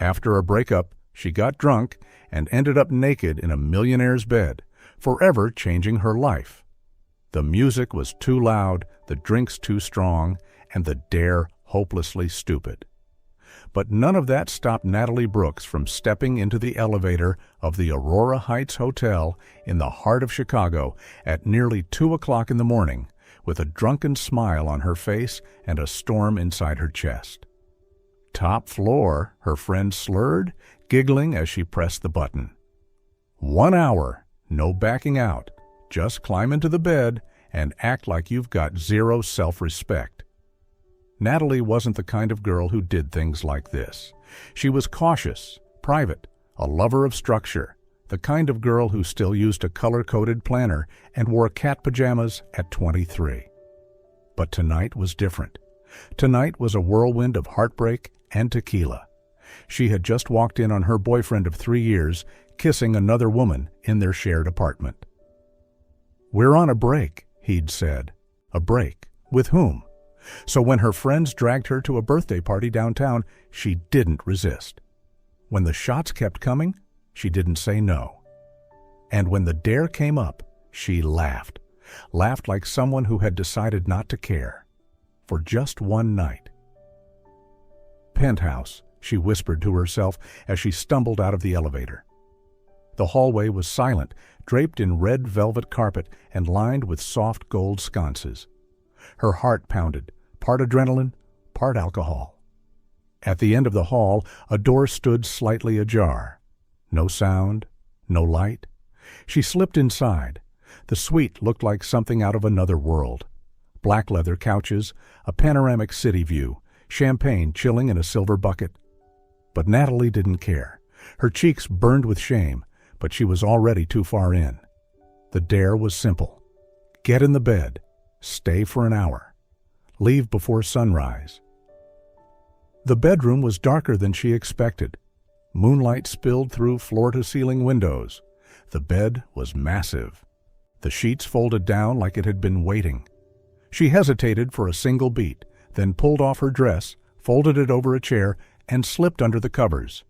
After a breakup, she got drunk and ended up naked in a millionaire's bed, forever changing her life. The music was too loud, the drinks too strong, and the dare hopelessly stupid. But none of that stopped Natalie Brooks from stepping into the elevator of the Aurora Heights Hotel in the heart of Chicago at nearly 2 o'clock in the morning, with a drunken smile on her face and a storm inside her chest. "Top floor," her friend slurred, giggling as she pressed the button. 1 hour, no backing out. Just climb into the bed and act like you've got zero self-respect. Natalie wasn't the kind of girl who did things like this. She was cautious, private, a lover of structure, the kind of girl who still used a color-coded planner and wore cat pajamas at 23. But tonight was different. Tonight was a whirlwind of heartbreak and tequila. She had just walked in on her boyfriend of 3 years kissing another woman in their shared apartment. "We're on a break," he'd said. A break? With whom? So when her friends dragged her to a birthday party downtown, she didn't resist. When the shots kept coming, she didn't say no. And when the dare came up, she laughed. Laughed like someone who had decided not to care. For just one night. "Penthouse," she whispered to herself as she stumbled out of the elevator. The hallway was silent, draped in red velvet carpet and lined with soft gold sconces. Her heart pounded, part adrenaline, part alcohol. At the end of the hall, a door stood slightly ajar. No sound, no light. She slipped inside. The suite looked like something out of another world. Black leather couches, a panoramic city view, champagne chilling in a silver bucket. But Natalie didn't care. Her cheeks burned with shame, but she was already too far in. The dare was simple. Get in the bed. Stay for an hour. Leave before sunrise. The bedroom was darker than she expected. Moonlight spilled through floor-to-ceiling windows. The bed was massive. The sheets folded down like it had been waiting. She hesitated for a single beat, then pulled off her dress, folded it over a chair, and slipped under the covers.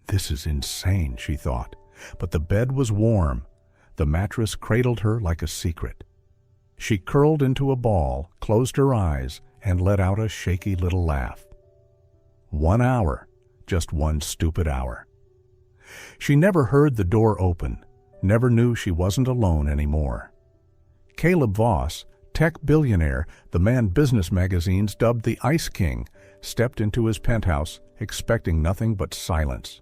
"This is insane," she thought, but the bed was warm. The mattress cradled her like a secret. She curled into a ball, closed her eyes, and let out a shaky little laugh. 1 hour, just one stupid hour. She never heard the door open, never knew she wasn't alone anymore. Caleb Voss, tech billionaire, the man business magazines dubbed the Ice King, stepped into his penthouse, expecting nothing but silence.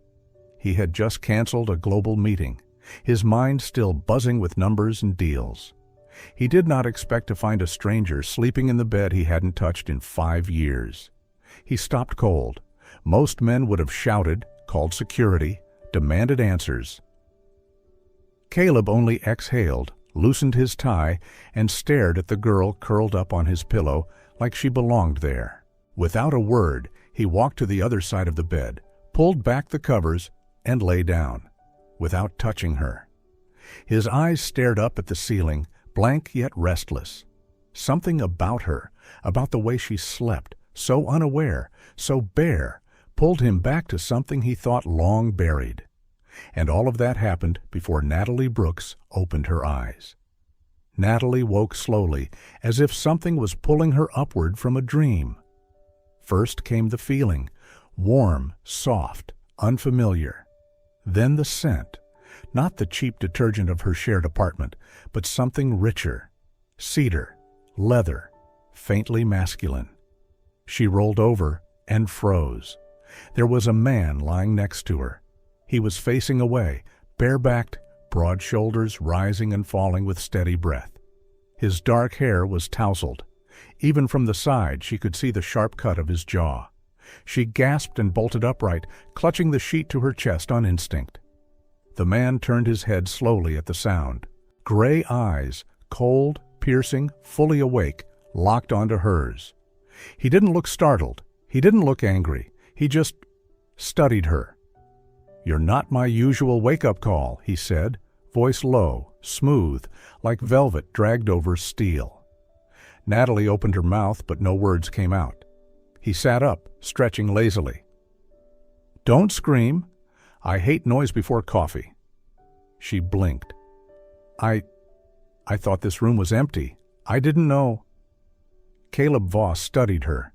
He had just canceled a global meeting, his mind still buzzing with numbers and deals. He did not expect to find a stranger sleeping in the bed he hadn't touched in 5 years. He stopped cold. Most men would have shouted, called security, demanded answers. Caleb only exhaled, loosened his tie, and stared at the girl curled up on his pillow like she belonged there. Without a word, he walked to the other side of the bed, pulled back the covers, and lay down, without touching her. His eyes stared up at the ceiling, blank yet restless. Something about her, about the way she slept, so unaware, so bare, pulled him back to something he thought long buried. And all of that happened before Natalie Brooks opened her eyes. Natalie woke slowly, as if something was pulling her upward from a dream. First came the feeling, warm, soft, unfamiliar. Then the scent, not the cheap detergent of her shared apartment, but something richer, cedar, leather, faintly masculine. She rolled over and froze. There was a man lying next to her. He was facing away, bare-backed, broad shoulders rising and falling with steady breath. His dark hair was tousled. Even from the side, she could see the sharp cut of his jaw. She gasped and bolted upright, clutching the sheet to her chest on instinct. The man turned his head slowly at the sound. Gray eyes, cold, piercing, fully awake, locked onto hers. He didn't look startled. He didn't look angry. He just studied her. "You're not my usual wake-up call," he said, voice low, smooth, like velvet dragged over steel. Natalie opened her mouth, but no words came out. He sat up, stretching lazily. Don't scream. I hate noise before coffee. She blinked. I thought this room was empty. I didn't know. Caleb Voss studied her.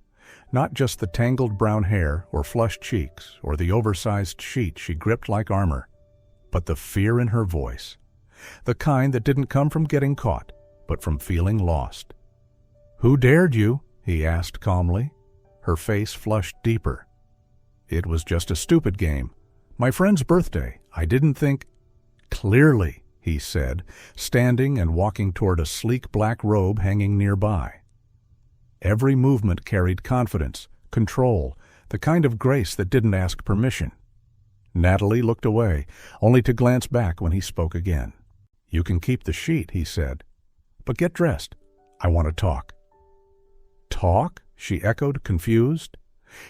Not just the tangled brown hair or flushed cheeks or the oversized sheet she gripped like armor, but the fear in her voice. The kind that didn't come from getting caught, but from feeling lost. "Who dared you?" he asked calmly. Her face flushed deeper. "It was just a stupid game. My friend's birthday. I didn't think—" "Clearly," he said, standing and walking toward a sleek black robe hanging nearby. Every movement carried confidence, control, the kind of grace that didn't ask permission. Natalie looked away, only to glance back when he spoke again. "You can keep the sheet," he said, "but get dressed. I want to talk." "Talk?" she echoed, confused.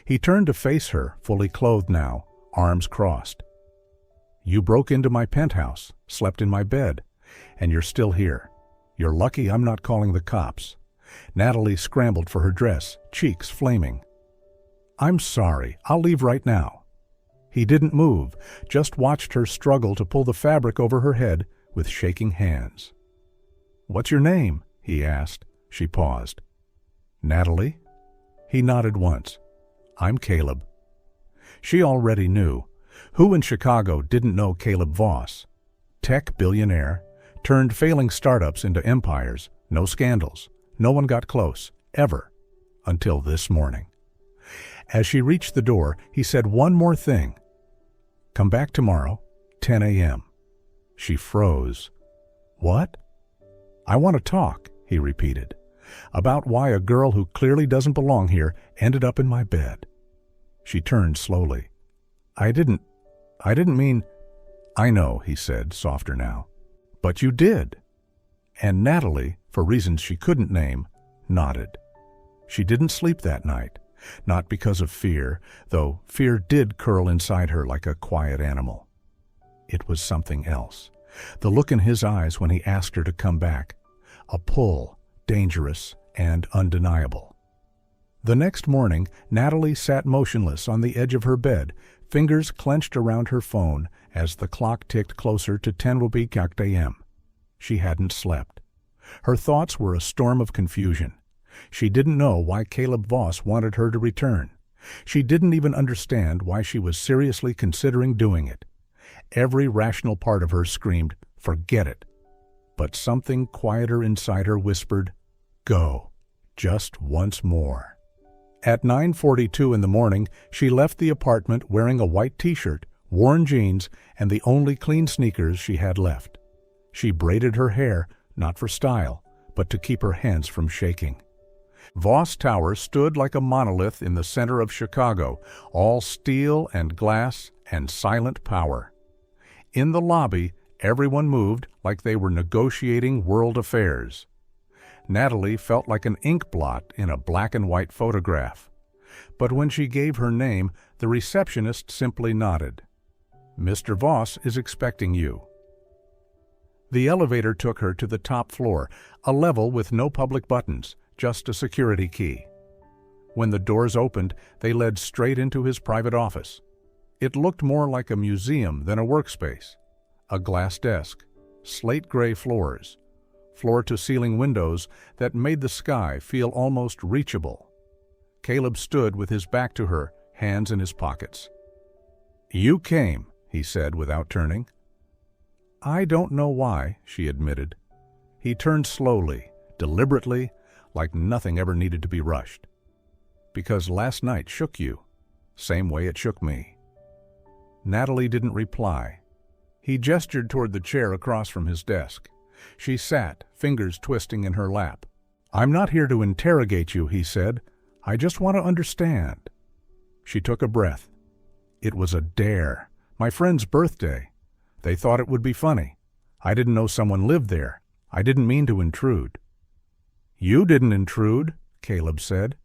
He turned to face her, fully clothed now, arms crossed. "You broke into my penthouse, slept in my bed, and you're still here. You're lucky I'm not calling the cops." Natalie scrambled for her dress, cheeks flaming. "I'm sorry. I'll leave right now." He didn't move, just watched her struggle to pull the fabric over her head with shaking hands. "What's your name?" he asked. She paused. "Natalie?" He nodded once. "I'm Caleb." She already knew. Who in Chicago didn't know Caleb Voss? Tech billionaire, turned failing startups into empires, no scandals. No one got close, ever, until this morning. As she reached the door, he said one more thing. "Come back tomorrow, 10 a.m. She froze. "What?" "I want to talk," he repeated, "about why a girl who clearly doesn't belong here ended up in my bed." She turned slowly. I didn't mean—" "I know," he said, softer now. "But you did." And Natalie, for reasons she couldn't name, nodded. She didn't sleep that night, not because of fear, though fear did curl inside her like a quiet animal. It was something else. The look in his eyes when he asked her to come back. A pull, dangerous and undeniable. The next morning, Natalie sat motionless on the edge of her bed, fingers clenched around her phone as the clock ticked closer to 10 a.m. She hadn't slept. Her thoughts were a storm of confusion. She didn't know why Caleb Voss wanted her to return. She didn't even understand why she was seriously considering doing it. Every rational part of her screamed, "Forget it." But something quieter inside her whispered, "Go, just once more." At 9:42 in the morning, she left the apartment wearing a white t-shirt, worn jeans, and the only clean sneakers she had left. She braided her hair, not for style, but to keep her hands from shaking. Voss Tower stood like a monolith in the center of Chicago, all steel and glass and silent power. In the lobby, everyone moved like they were negotiating world affairs. Natalie felt like an ink blot in a black and white photograph. But when she gave her name, the receptionist simply nodded. "Mr. Voss is expecting you." The elevator took her to the top floor, a level with no public buttons, just a security key. When the doors opened, they led straight into his private office. It looked more like a museum than a workspace. A glass desk, slate gray floors, floor-to-ceiling windows that made the sky feel almost reachable. Caleb stood with his back to her, hands in his pockets. "You came," he said without turning. "I don't know why," she admitted. He turned slowly, deliberately, like nothing ever needed to be rushed. "Because last night shook you, same way it shook me." Natalie didn't reply. He gestured toward the chair across from his desk. She sat, fingers twisting in her lap. "I'm not here to interrogate you," he said. "I just want to understand." She took a breath. "It was a dare. My friend's birthday. They thought it would be funny. I didn't know someone lived there. I didn't mean to intrude." "You didn't intrude," Caleb said.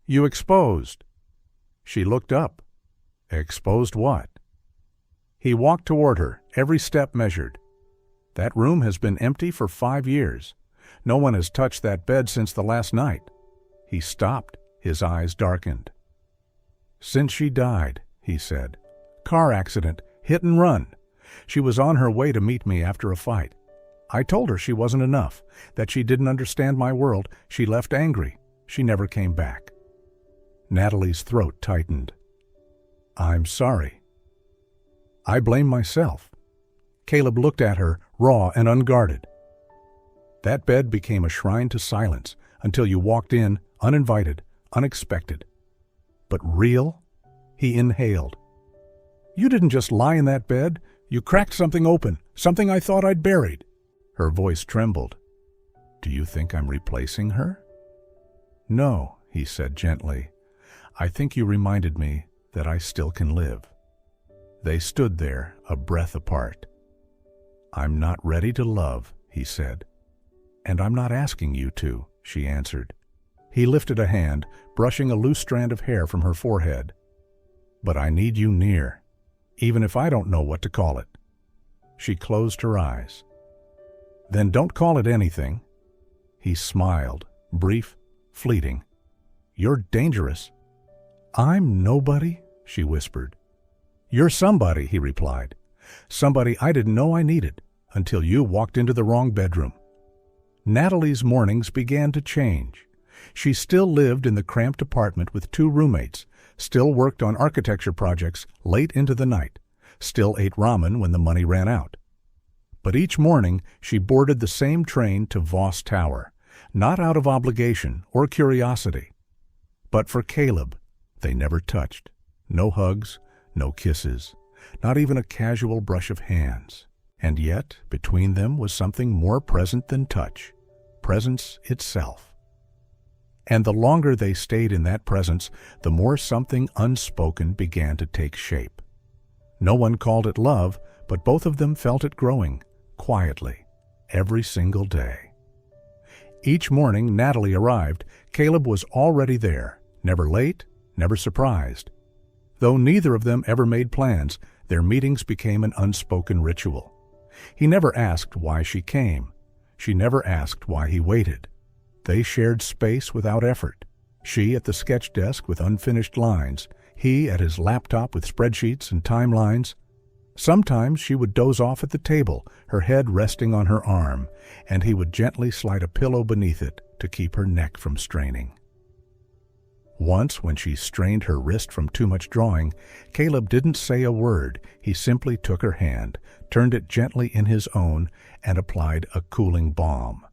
"You exposed." She looked up. "Exposed what?" He walked toward her, every step measured. "That room has been empty for 5 years. No one has touched that bed since the last night." He stopped, his eyes darkened. "Since she died," he said, Car accident. Hit and run. She was on her way to meet me after a fight. I told her she wasn't enough, that she didn't understand my world. She left angry. She never came back." Natalie's throat tightened. "I'm sorry." "I blame myself." Caleb looked at her, raw and unguarded. "That bed became a shrine to silence until you walked in, uninvited, unexpected. But real?" He inhaled. "You didn't just lie in that bed. You cracked something open, something I thought I'd buried." Her voice trembled. "Do you think I'm replacing her?" "No," he said gently. "I think you reminded me that I still can live." They stood there, a breath apart. "I'm not ready to love," he said. "And I'm not asking you to," she answered. He lifted a hand, brushing a loose strand of hair from her forehead. "But I need you near, even if I don't know what to call it." She closed her eyes. "Then don't call it anything." He smiled, brief, fleeting. "You're dangerous." "I'm nobody," she whispered. "You're somebody," he replied. "Somebody I didn't know I needed until you walked into the wrong bedroom." Natalie's mornings began to change. She still lived in the cramped apartment with 2 roommates, still worked on architecture projects late into the night, still ate ramen when the money ran out. But each morning she boarded the same train to Voss Tower, not out of obligation or curiosity. But for Caleb, they never touched. No hugs, no kisses, not even a casual brush of hands. And yet, between them was something more present than touch, presence itself. And the longer they stayed in that presence, the more something unspoken began to take shape. No one called it love, but both of them felt it growing, quietly, every single day. Each morning Natalie arrived, Caleb was already there, never late, never surprised. Though neither of them ever made plans, their meetings became an unspoken ritual. He never asked why she came. She never asked why he waited. They shared space without effort. She at the sketch desk with unfinished lines, he at his laptop with spreadsheets and timelines. Sometimes she would doze off at the table, her head resting on her arm, and he would gently slide a pillow beneath it to keep her neck from straining. Once, when she strained her wrist from too much drawing, Caleb didn't say a word. He simply took her hand, turned it gently in his own, and applied a cooling balm.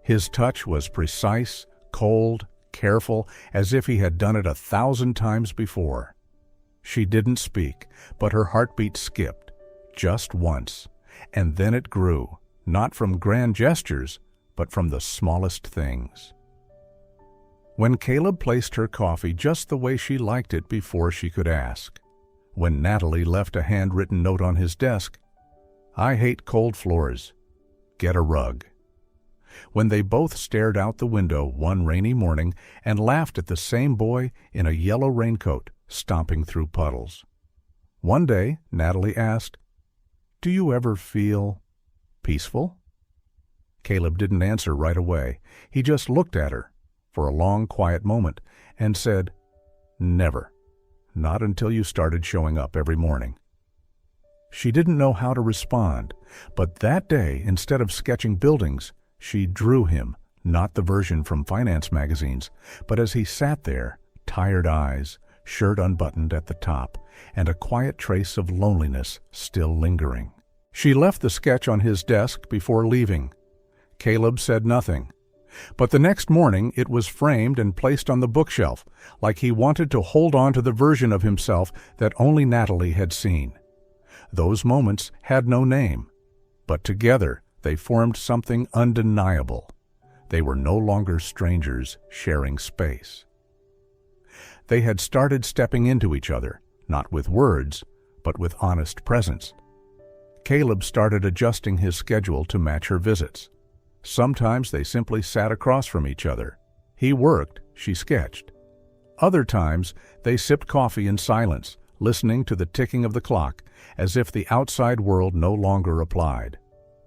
His touch was precise, cold, careful, as if he had done it 1,000 times before. She didn't speak, but her heartbeat skipped, just once, and then it grew, not from grand gestures, but from the smallest things. When Caleb placed her coffee just the way she liked it before she could ask. When Natalie left a handwritten note on his desk, "I hate cold floors. Get a rug." When they both stared out the window one rainy morning and laughed at the same boy in a yellow raincoat stomping through puddles. One day, Natalie asked, "Do you ever feel peaceful?" Caleb didn't answer right away. He just looked at her for a long, quiet moment and said, "Never. Not until you started showing up every morning." She didn't know how to respond, but that day, instead of sketching buildings, she drew him, not the version from finance magazines, but as he sat there, tired eyes, shirt unbuttoned at the top, and a quiet trace of loneliness still lingering. She left the sketch on his desk before leaving. Caleb said nothing. But the next morning it was framed and placed on the bookshelf, like he wanted to hold on to the version of himself that only Natalie had seen. Those moments had no name, but together they formed something undeniable. They were no longer strangers sharing space. They had started stepping into each other, not with words, but with honest presence. Caleb started adjusting his schedule to match her visits. Sometimes they simply sat across from each other. He worked, she sketched. Other times they sipped coffee in silence, listening to the ticking of the clock, as if the outside world no longer applied.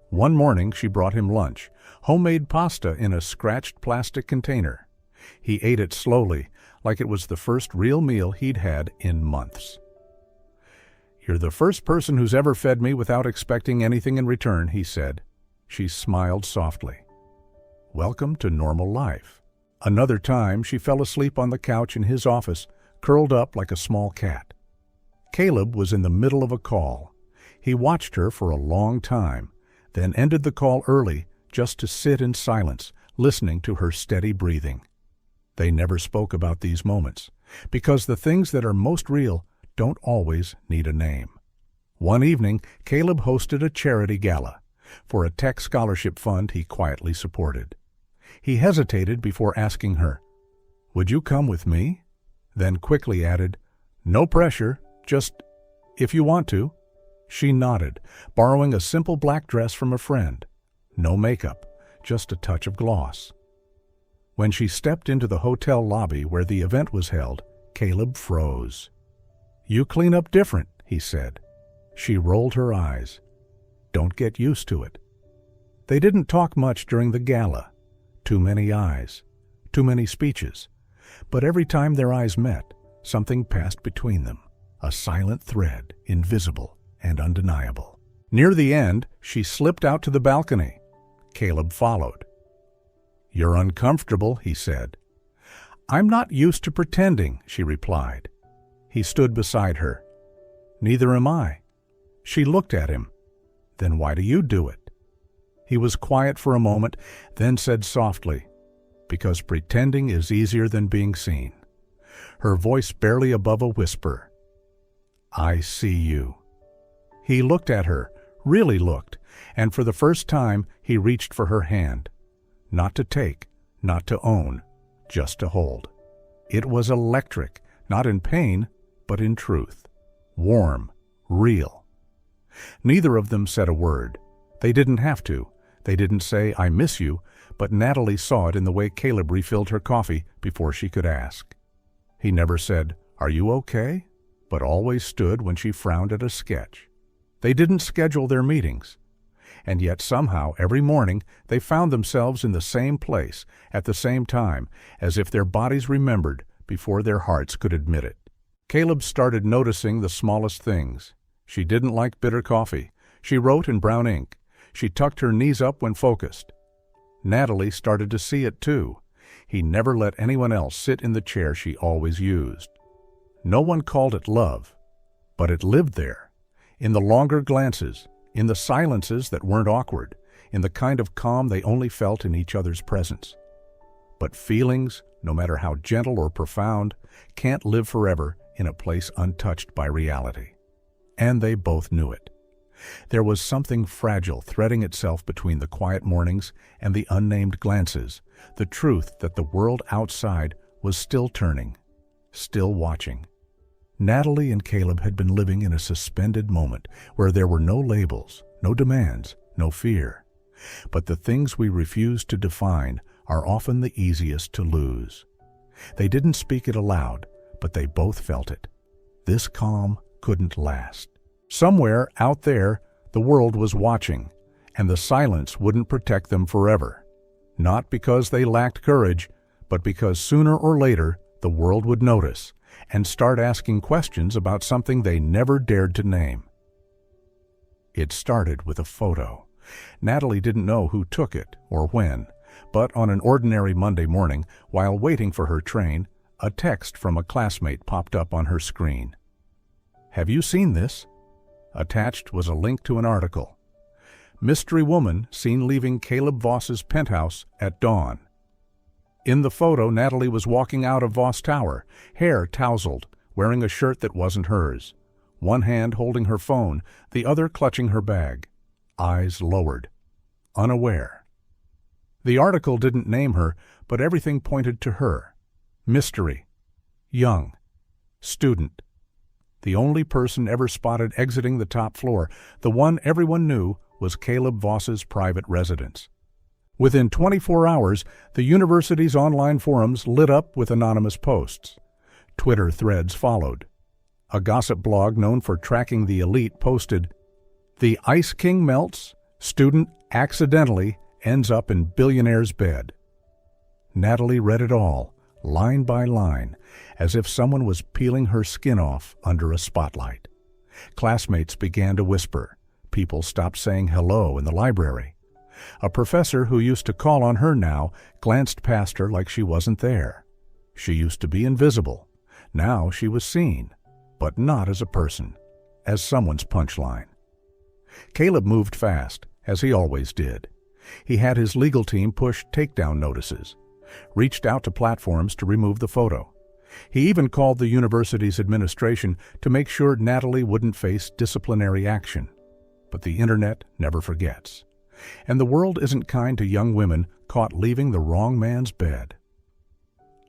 One morning she brought him lunch, homemade pasta in a scratched plastic container. He ate it slowly, like it was the first real meal he'd had in months. "You're the first person who's ever fed me without expecting anything in return," he said. She smiled softly. Welcome to normal life. Another time, she fell asleep on the couch in his office, curled up like a small cat. Caleb was in the middle of a call. He watched her for a long time, then ended the call early just to sit in silence, listening to her steady breathing. They never spoke about these moments, because the things that are most real don't always need a name. One evening, Caleb hosted a charity gala for a tech scholarship fund he quietly supported. He hesitated before asking her, "Would you come with me?" Then quickly added, "No pressure, just if you want to." She nodded, borrowing a simple black dress from a friend. No makeup, just a touch of gloss. When she stepped into the hotel lobby where the event was held, Caleb froze. "You clean up different," he said. She rolled her eyes. "Don't get used to it." They didn't talk much during the gala. Too many eyes, too many speeches. But every time their eyes met, something passed between them, a silent thread, invisible and undeniable. Near the end, she slipped out to the balcony. Caleb followed. "You're uncomfortable," he said. "I'm not used to pretending," she replied. He stood beside her. "Neither am I." She looked at him. "Then why do you do it?" He was quiet for a moment, then said softly, "Because pretending is easier than being seen." Her voice barely above a whisper. "I see you." He looked at her, really looked, and for the first time he reached for her hand. Not to take, not to own, just to hold. It was electric, not in pain, but in truth. Warm, real. Neither of them said a word. They didn't have to. They didn't say, "I miss you," but Natalie saw it in the way Caleb refilled her coffee before she could ask. He never said, "Are you okay?" but always stood when she frowned at a sketch. They didn't schedule their meetings. And yet somehow every morning they found themselves in the same place at the same time, as if their bodies remembered before their hearts could admit it. Caleb started noticing the smallest things. She didn't like bitter coffee. She wrote in brown ink. She tucked her knees up when focused. Natalie started to see it too. He never let anyone else sit in the chair she always used. No one called it love, but it lived there, in the longer glances, in the silences that weren't awkward, in the kind of calm they only felt in each other's presence. But feelings, no matter how gentle or profound, can't live forever in a place untouched by reality. And they both knew it. There was something fragile threading itself between the quiet mornings and the unnamed glances, the truth that the world outside was still turning, still watching. Natalie and Caleb had been living in a suspended moment where there were no labels, no demands, no fear. But the things we refuse to define are often the easiest to lose. They didn't speak it aloud, but they both felt it. This calm couldn't last. Somewhere out there, the world was watching, and the silence wouldn't protect them forever. Not because they lacked courage, but because sooner or later the world would notice and start asking questions about something they never dared to name. It started with a photo. Natalie didn't know who took it or when, but on an ordinary Monday morning, while waiting for her train, a text from a classmate popped up on her screen. "Have you seen this?" Attached was a link to an article. Mystery woman seen leaving Caleb Voss's penthouse at dawn. In the photo, Natalie was walking out of Voss Tower, hair tousled, wearing a shirt that wasn't hers. One hand holding her phone, the other clutching her bag. Eyes lowered. Unaware. The article didn't name her, but everything pointed to her. Mystery. Young. Student. The only person ever spotted exiting the top floor, the one everyone knew, was Caleb Voss's private residence. Within 24 hours, the university's online forums lit up with anonymous posts. Twitter threads followed. A gossip blog known for tracking the elite posted, "The Ice King melts, student accidentally ends up in billionaire's bed." Natalie read it all, line by line, as if someone was peeling her skin off under a spotlight. Classmates began to whisper. People stopped saying hello in the library. A professor who used to call on her now glanced past her like she wasn't there. She used to be invisible. Now she was seen, but not as a person, as someone's punchline. Caleb moved fast, as he always did. He had his legal team push takedown notices, reached out to platforms to remove the photo. He even called the university's administration to make sure Natalie wouldn't face disciplinary action. But the internet never forgets. And the world isn't kind to young women caught leaving the wrong man's bed.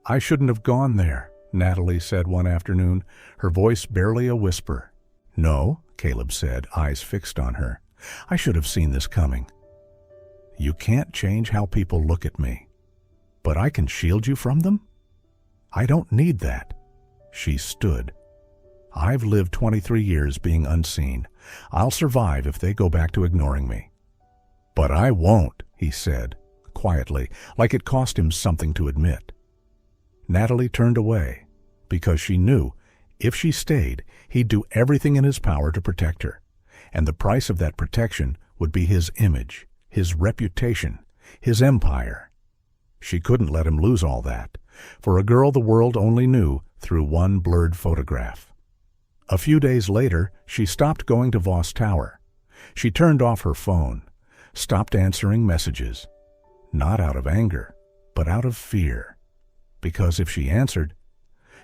"I shouldn't have gone there," Natalie said one afternoon, her voice barely a whisper. "No," Caleb said, eyes fixed on her. "I should have seen this coming." "You can't change how people look at me. But I can shield you from them? I don't need that." She stood. "I've lived 23 years being unseen. I'll survive if they go back to ignoring me." "But I won't," he said, quietly, like it cost him something to admit. Natalie turned away, because she knew if she stayed, he'd do everything in his power to protect her, and the price of that protection would be his image, his reputation, his empire. She couldn't let him lose all that, for a girl the world only knew through one blurred photograph. A few days later, she stopped going to Voss Tower. She turned off her phone, stopped answering messages, not out of anger, but out of fear. Because if she answered,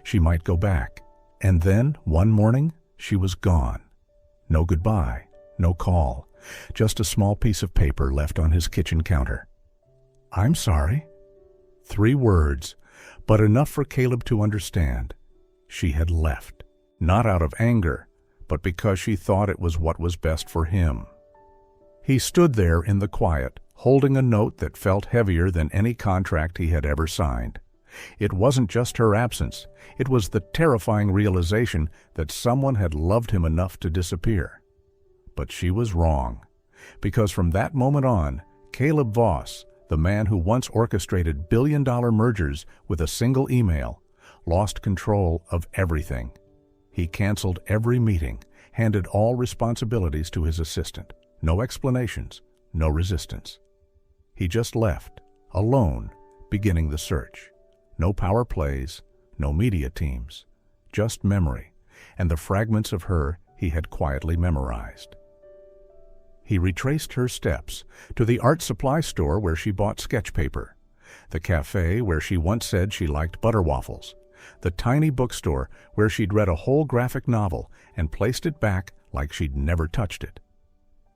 she might go back. And then, one morning, she was gone. No goodbye, no call, just a small piece of paper left on his kitchen counter. "I'm sorry." 3 words, but enough for Caleb to understand. She had left, not out of anger, but because she thought it was what was best for him. He stood there in the quiet, holding a note that felt heavier than any contract he had ever signed. It wasn't just her absence, it was the terrifying realization that someone had loved him enough to disappear. But she was wrong, because from that moment on, Caleb Voss, the man who once orchestrated billion-dollar mergers with a single email, lost control of everything. He canceled every meeting, handed all responsibilities to his assistant. No explanations, no resistance. He just left, alone, beginning the search. No power plays, no media teams, just memory, and the fragments of her he had quietly memorized. He retraced her steps to the art supply store where she bought sketch paper, the cafe where she once said she liked butter waffles, the tiny bookstore where she'd read a whole graphic novel and placed it back like she'd never touched it.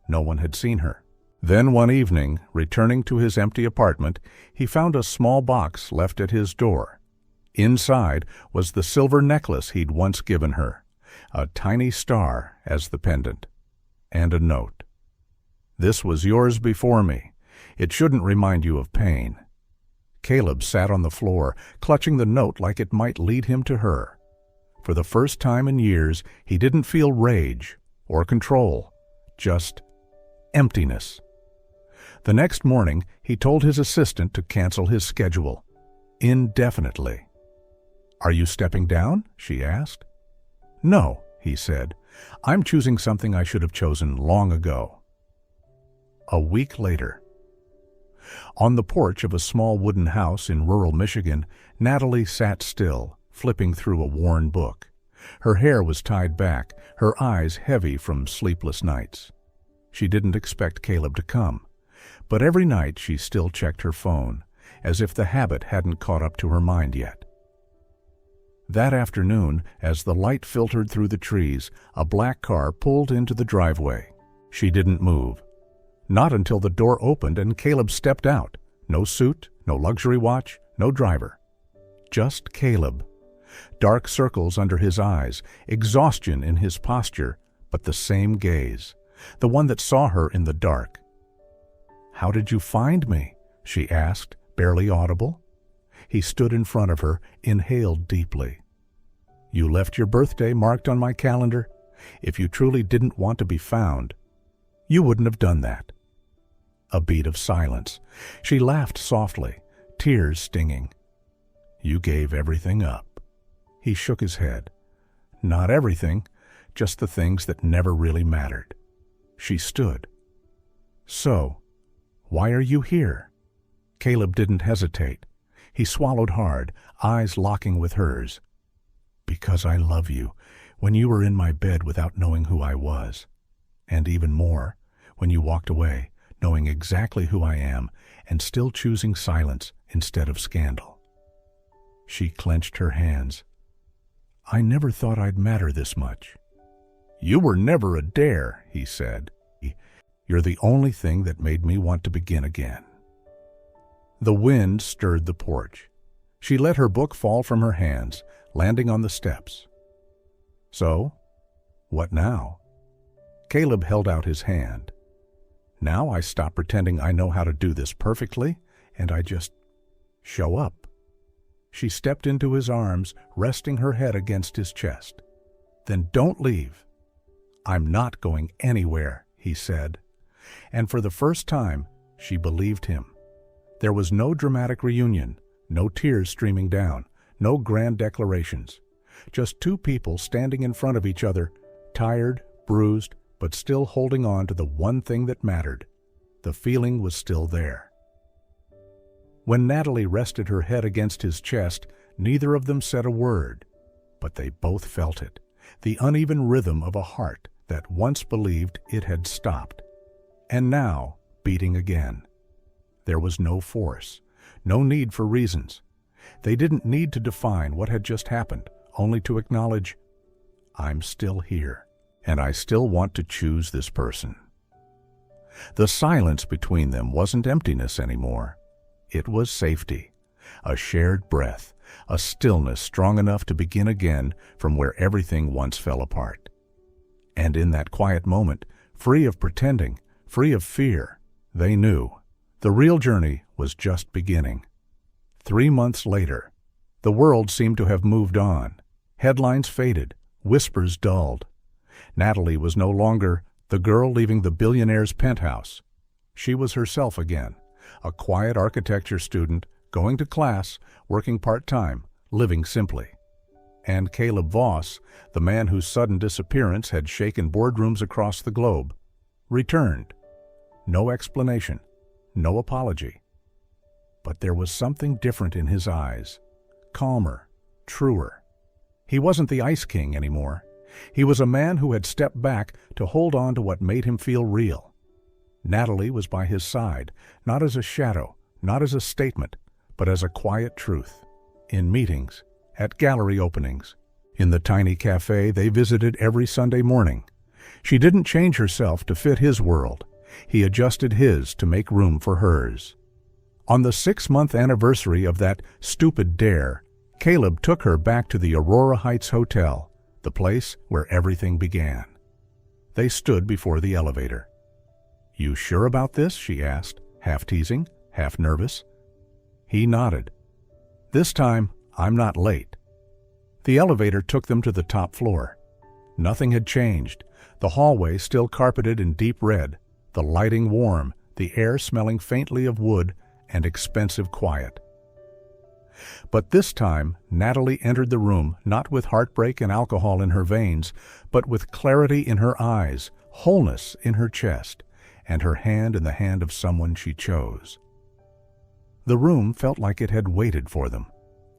No one had seen her. Then one evening, returning to his empty apartment, he found a small box left at his door. Inside was the silver necklace he'd once given her, a tiny star as the pendant, and a note. "This was yours before me. It shouldn't remind you of pain." Caleb sat on the floor, clutching the note like it might lead him to her. For the first time in years, he didn't feel rage or control, just emptiness. The next morning, he told his assistant to cancel his schedule, indefinitely. "Are you stepping down?" she asked. "No," he said. "I'm choosing something I should have chosen long ago." A week later. On the porch of a small wooden house in rural Michigan, Natalie sat still, flipping through a worn book. Her hair was tied back, her eyes heavy from sleepless nights. She didn't expect Caleb to come, but every night she still checked her phone, as if the habit hadn't caught up to her mind yet. That afternoon, as the light filtered through the trees, a black car pulled into the driveway. She didn't move. Not until the door opened and Caleb stepped out. No suit, no luxury watch, no driver. Just Caleb. Dark circles under his eyes, exhaustion in his posture, but the same gaze, the one that saw her in the dark. "How did you find me?" she asked, barely audible. He stood in front of her, inhaled deeply. "You left your birthday marked on my calendar. If you truly didn't want to be found, you wouldn't have done that." A beat of silence. She laughed softly, tears stinging. "You gave everything up." He shook his head. "Not everything, just the things that never really mattered. She stood. "So, why are you here?" Caleb didn't hesitate. He swallowed hard, eyes locking with hers. "Because I love you, when you were in my bed without knowing who I was. And even more, when you walked away, knowing exactly who I am and still choosing silence instead of scandal." She clenched her hands. "I never thought I'd matter this much." "You were never a dare," he said. "You're the only thing that made me want to begin again." The wind stirred the porch. She let her book fall from her hands, landing on the steps. "So, what now?" Caleb held out his hand. "Now I stop pretending I know how to do this perfectly, and I just show up." She stepped into his arms, resting her head against his chest. "Then don't leave." "I'm not going anywhere," he said. And for the first time, she believed him. There was no dramatic reunion, no tears streaming down, no grand declarations. Just two people standing in front of each other, tired, bruised, but still holding on to the one thing that mattered. The feeling was still there. When Natalie rested her head against his chest, neither of them said a word, but they both felt it, the uneven rhythm of a heart that once believed it had stopped, and now beating again. There was no force, no need for reasons. They didn't need to define what had just happened, only to acknowledge, "I'm still here, and I still want to choose this person." The silence between them wasn't emptiness anymore. It was safety, a shared breath, a stillness strong enough to begin again from where everything once fell apart. And in that quiet moment, free of pretending, free of fear, they knew the real journey was just beginning. 3 months later, the world seemed to have moved on. Headlines faded, whispers dulled. Natalie was no longer the girl leaving the billionaire's penthouse. She was herself again, a quiet architecture student, going to class, working part-time, living simply. And Caleb Voss, the man whose sudden disappearance had shaken boardrooms across the globe, returned. No explanation, no apology. But there was something different in his eyes, calmer, truer. He wasn't the Ice King anymore. He was a man who had stepped back to hold on to what made him feel real. Natalie was by his side, not as a shadow, not as a statement, but as a quiet truth. In meetings, at gallery openings, in the tiny cafe they visited every Sunday morning. She didn't change herself to fit his world. He adjusted his to make room for hers. On the 6-month anniversary of that stupid dare, Caleb took her back to the Aurora Heights Hotel, the place where everything began. They stood before the elevator. "You sure about this?" she asked, half teasing, half nervous. He nodded. "This time, I'm not late." The elevator took them to the top floor. Nothing had changed. The hallway still carpeted in deep red, the lighting warm, the air smelling faintly of wood and expensive quiet. But this time, Natalie entered the room not with heartbreak and alcohol in her veins, but with clarity in her eyes, wholeness in her chest, and her hand in the hand of someone she chose. The room felt like it had waited for them.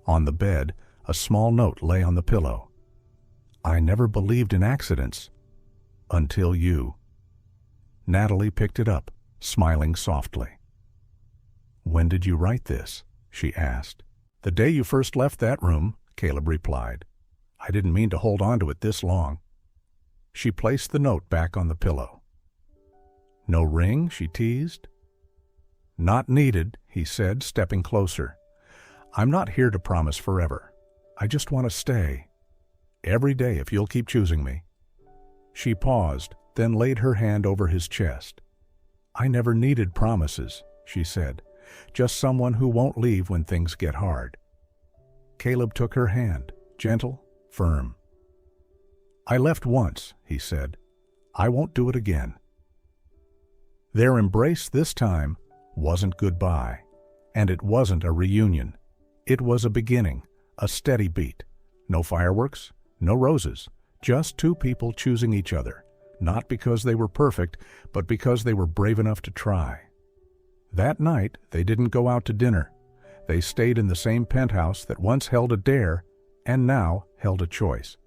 On the bed, a small note lay on the pillow. "I never believed in accidents. Until you." Natalie picked it up, smiling softly. "When did you write this?" she asked. "The day you first left that room," Caleb replied. "I didn't mean to hold on to it this long." She placed the note back on the pillow. "No ring?" she teased. "Not needed," he said, stepping closer. "I'm not here to promise forever. I just want to stay. Every day if you'll keep choosing me." She paused, then laid her hand over his chest. "I never needed promises," she said. "Just someone who won't leave when things get hard." Caleb took her hand, gentle, firm. "I left once," he said. "I won't do it again." Their embrace this time wasn't goodbye, and it wasn't a reunion. It was a beginning, a steady beat. No fireworks, no roses, Just two people choosing each other, not because they were perfect, but because they were brave enough to try. That night, they didn't go out to dinner. They stayed in the same penthouse that once held a dare and now held a choice.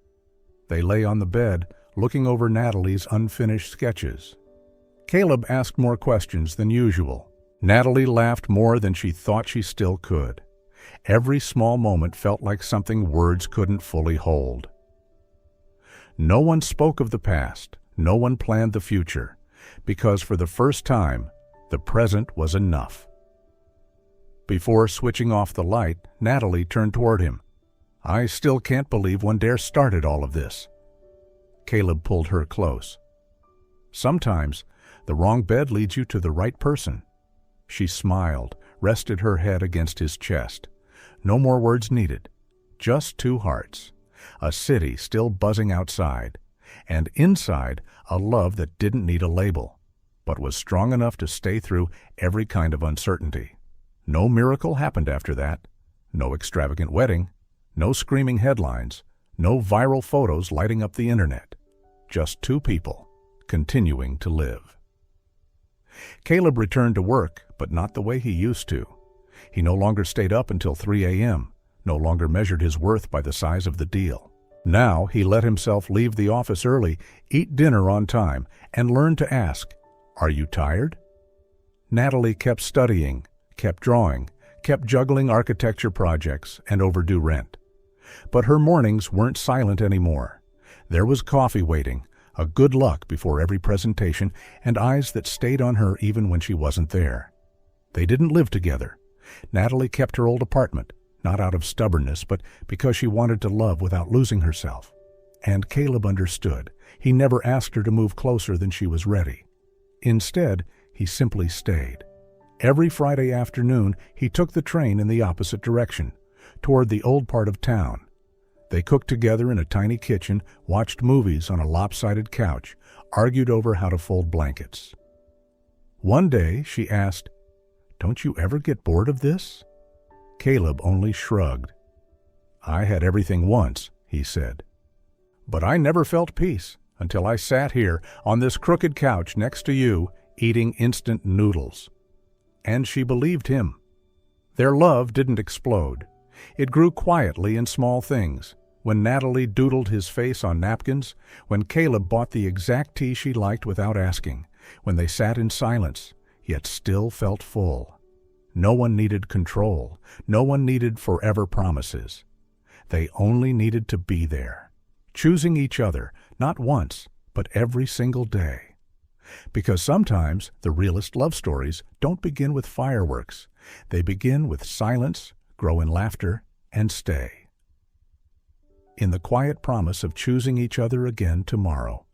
They lay on the bed, looking over Natalie's unfinished sketches. Caleb asked more questions than usual. Natalie laughed more than she thought she still could. Every small moment felt like something words couldn't fully hold. No one spoke of the past. No one planned the future, because for the first time, the present was enough. Before switching off the light, Natalie turned toward him. "I still can't believe one dare started all of this." Caleb pulled her close. "Sometimes, the wrong bed leads you to the right person." She smiled, rested her head against his chest. No more words needed. Just two hearts. A city still buzzing outside. And inside, a love that didn't need a label, but was strong enough to stay through every kind of uncertainty. No miracle happened after that. No extravagant wedding. No screaming headlines. No viral photos lighting up the internet. Just two people, continuing to live. Caleb returned to work, but not the way he used to. He no longer stayed up until 3 a.m., no longer measured his worth by the size of the deal. Now he let himself leave the office early, eat dinner on time, and learn to ask, "Are you tired?" Natalie kept studying, kept drawing, kept juggling architecture projects and overdue rent. But her mornings weren't silent anymore. There was coffee waiting, a good luck before every presentation, and eyes that stayed on her even when she wasn't there. They didn't live together. Natalie kept her old apartment, not out of stubbornness, but because she wanted to love without losing herself. And Caleb understood. He never asked her to move closer than she was ready. Instead, he simply stayed. Every Friday afternoon, he took the train in the opposite direction, toward the old part of town. They cooked together in a tiny kitchen, watched movies on a lopsided couch, argued over how to fold blankets. One day, she asked, "Don't you ever get bored of this?" Caleb only shrugged. "I had everything once," he said. "But I never felt peace until I sat here on this crooked couch next to you, eating instant noodles." And she believed him. Their love didn't explode. It grew quietly in small things. When Natalie doodled his face on napkins, when Caleb bought the exact tea she liked without asking, when they sat in silence, yet still felt full. No one needed control. No one needed forever promises. They only needed to be there, choosing each other, not once, but every single day. Because sometimes the realest love stories don't begin with fireworks. They begin with silence, grow in laughter, and stay. In the quiet promise of choosing each other again tomorrow.